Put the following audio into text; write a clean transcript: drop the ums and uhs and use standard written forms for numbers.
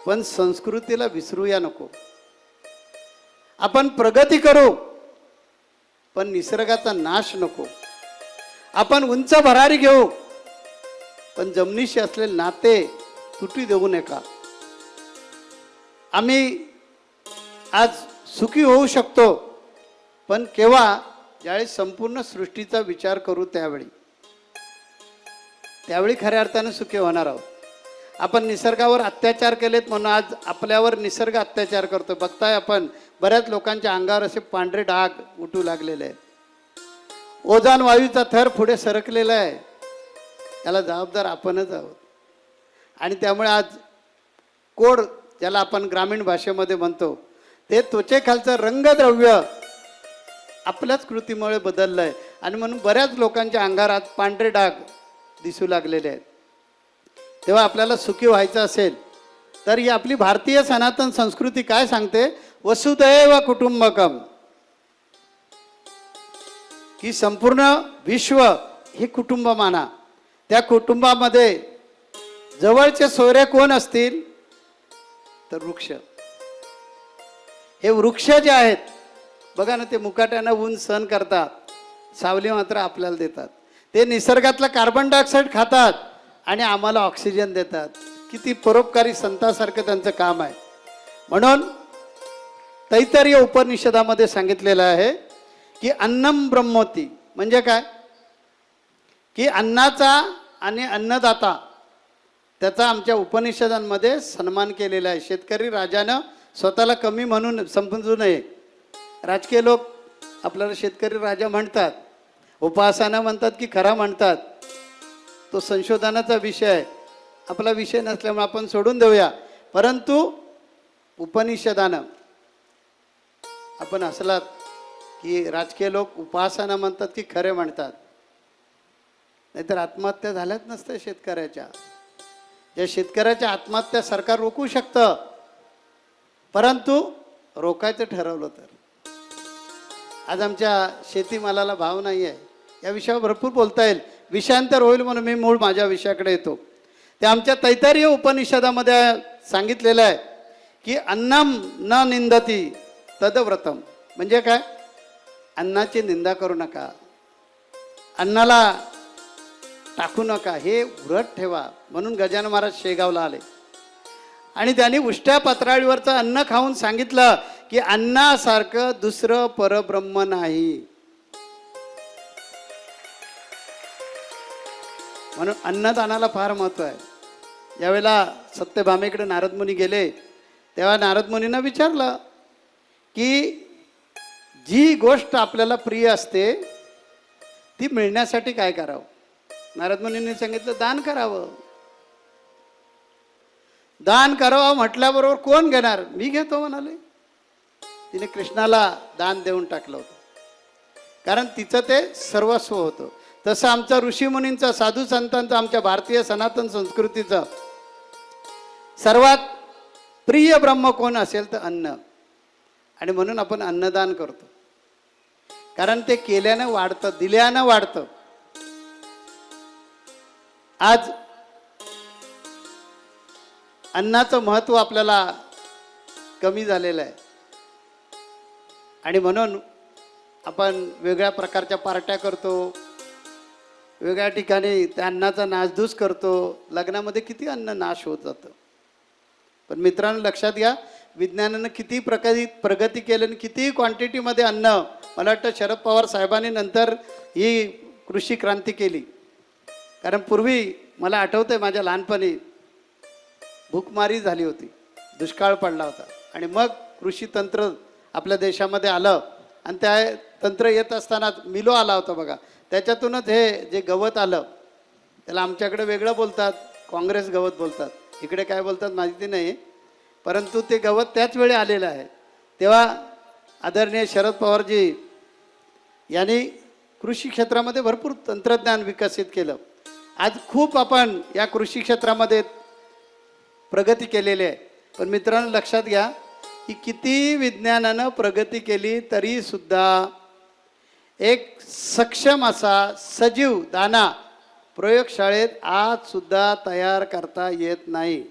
पण संस्कृतीला विसरूया नको. आपण प्रगती करू पण निसर्गाचा नाश नको. आपण उंच भरारी घेऊ पण जमिनीशी असलेले नाते तुटू देऊ नका. आम्ही आज सुखी होऊ शकतो पण केव्हा, ज्यावेळी संपूर्ण सृष्टीचा विचार करू त्यावेळी खऱ्या अर्थाने सुखी होणार आहोत. आपण निसर्गावर अत्याचार केलेत म्हणून आज आपल्यावर निसर्ग अत्याचार करतो. बघताय आपण बऱ्याच लोकांच्या अंगावर असे पांढरे डाग उठू लागलेले आहेत. ओझोन वायूचा थर पुढे सरकलेला आहे. त्याला जबाबदार आपणच आहोत. आणि त्यामुळे आज कोड, ज्याला आपण ग्रामीण भाषेमध्ये म्हणतो, ते त्वचेखालचं रंगद्रव्य आपल्याच कृतीमुळे बदललं आहे. आणि म्हणून बऱ्याच लोकांच्या अंगावर आज पांढरे डाग दिसू लागलेले आहेत. तेव्हा आपल्याला सुखी व्हायचं असेल तर ही आपली भारतीय सनातन संस्कृती काय सांगते, वसुदैव कुटुंबकम, की संपूर्ण विश्व हे कुटुंब माना. त्या कुटुंबामध्ये जवळचे सोयरे कोण असतील तर वृक्ष. हे वृक्ष जे आहेत बघा ना, ते मुकाट्यानं ऊन सहन करतात, सावली मात्र आपल्याला देतात. ते निसर्गातला कार्बन डायऑक्साईड खातात आणि आम्हाला ऑक्सिजन देतात. किती परोपकारी संतासारखं त्यांचं काम आहे. म्हणून तैत्तिरीय उपनिषदामध्ये सांगितलेलं आहे की अन्नम ब्रह्मोती, म्हणजे काय, की अन्नाचा आणि अन्नदाता त्याचा आमच्या उपनिषदांमध्ये सन्मान केलेला आहे. शेतकरी राजानं स्वतःला कमी म्हणून समजू नये. राजकीय लोक आपल्याला शेतकरी राजा म्हणतात, उपासना म्हणतात की खरा म्हणतात, तो संशोधनाचा विषय आहे. आपला विषय नसल्यामुळे आपण सोडून देऊया. परंतु उपनिषदानं आपण असलात की राजकीय लोक उपासना म्हणतात की खरे म्हणतात, नाहीतर आत्महत्या झाल्याच नसतं शेतकऱ्याच्या. या शेतकऱ्याच्या आत्महत्या सरकार रोखू शकतं, परंतु रोखायचं ठरवलं तर. आज आमच्या शेतीमालाला भाव नाही आहे. या विषयावर भरपूर बोलता येईल, विषयांतर होईल म्हणून मी मूळ माझ्या विषयाकडे येतो. ते आमच्या तैत्तिरीय उपनिषदामध्ये सांगितलेलं आहे की अन्नम न निंदती तदव्रतम, म्हणजे काय, अन्नाची निंदा करू नका, अन्नाला टाकू नका, हे व्रत ठेवा. म्हणून गजानन महाराज शेगावला आले आणि त्यांनी उष्ट्या पत्राळीवरचं अन्न खाऊन सांगितलं की अन्नासारखं दुसरं परब्रह्म नाही. म्हणून अन्नदानाला फार महत्त्व आहे. ज्यावेळेला सत्यभामेकडे नारद मुनी गेले तेव्हा नारद मुनींना विचारलं की जी गोष्ट आपल्याला प्रिय असते ती मिळण्यासाठी काय करावं. नारद मुनींनी सांगितलं दान करावं. दान करावं म्हटल्याबरोबर कोण घेणार, मी घेतो म्हणाले. तिने कृष्णाला दान देऊन टाकलं होतं, कारण तिचं ते सर्वस्व होतं. तसं आमचा ऋषीमुनींचा, साधू संतांचा, आमच्या भारतीय सनातन संस्कृतीचं सर्वात प्रिय ब्रह्म कोण असेल तर अन्न. आणि म्हणून आपण अन्नदान करतो, कारण ते केल्यानं वाढतं, दिल्यानं वाढतं. आज अन्नाचं महत्त्व आपल्याला कमी झालेलं आहे आणि म्हणून आपण वेगळ्या प्रकारच्या पार्ट्या करतो, वेगळ्या ठिकाणी त्या अन्नाचा नासधूस करतो. लग्नामध्ये किती अन्न नाश होत जातं. पण मित्रांनो लक्षात घ्या, विज्ञानानं किती प्रगती केली आणि किती क्वांटिटीमध्ये अन्न, मला वाटतं शरद पवार साहेबांनी नंतर ही कृषी क्रांती केली. कारण पूर्वी मला आठवतंय माझ्या लहानपणी भूकमारी झाली होती, दुष्काळ पडला होता आणि मग कृषी तंत्र आपल्या देशामध्ये आलं आणि त्या तंत्र येत असताना मिलो आला होता बघा. त्याच्यातूनच हे जे गवत आलं, त्याला आमच्याकडे वेगळं बोलतात, काँग्रेस गवत बोलतात, इकडे काय बोलतात माहिती नाही, परंतु ते गवत त्याच वेळी आलेलं आहे. तेव्हा आदरणीय शरद पवारजी यांनी कृषी क्षेत्रामध्ये भरपूर तंत्रज्ञान विकसित केलं. आज खूप आपण या कृषी क्षेत्रामध्ये प्रगती केलेली आहे. पण मित्रांनो लक्षात घ्या की किती विज्ञानानं प्रगती केली तरी सुद्धा एक सक्षम असा सजीव दाना प्रयोगशाळेत आज सुद्धा तयार करता येत नाही.